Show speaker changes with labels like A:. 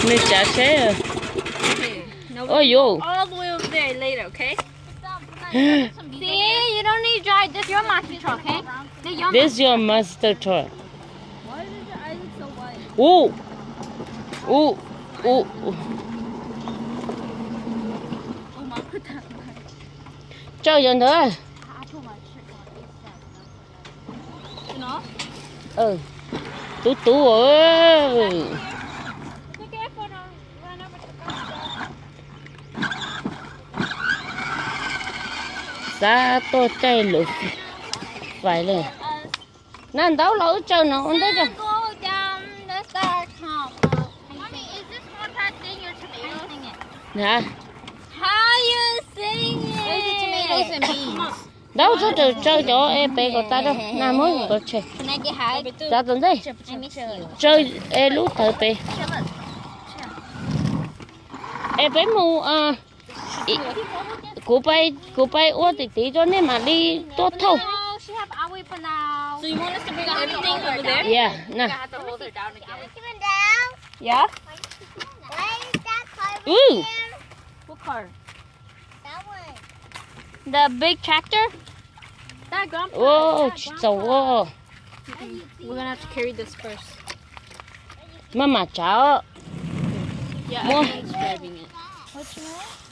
A: Nước chả xe.
B: No,
A: Oh, yo.
B: all the way over there later, okay? See, you don't need to drive this. Your monster truck, okay?
A: This is your master truck.
B: Why does your eye look so white?
A: Ooh. Ooh. Ooh. Cho vô nữa.
B: Enough?
A: Ừ. Tú ơi.
B: Be careful, don't run over the
A: Sa tôi chạy lụt. Phải lên. Nó đâu lỗi cho nó không đấy rồi.
B: Go down the start home. Mommy, is this one part thing your tomatoes?
A: Hả?
B: How you sing it? Where's the tomatoes and beans?
A: Đâu cho chơi chỗ em bé của ta đâu. Nào mới có chơi.
B: Can I get high?
A: Ra tuần đây.
B: I miss you.
A: Chơi em lú thở bé. Em bé mu cụ bay uống tí cho nên mà đi tốt thôi.
B: No, she have awi for now. So you want us to bring everything over there?
A: Yeah, nè.
B: have to hold her down again.
A: Yeah.
C: Why is that car
A: Ooh.
B: What car?
C: that one?
B: The big tractor? That grandpa.
A: Ô, trời ơi.
B: We're gonna have to carry this first.
A: Mà cháu.
B: Yeah,
A: Mua.
B: everyone's driving it.
C: What's wrong?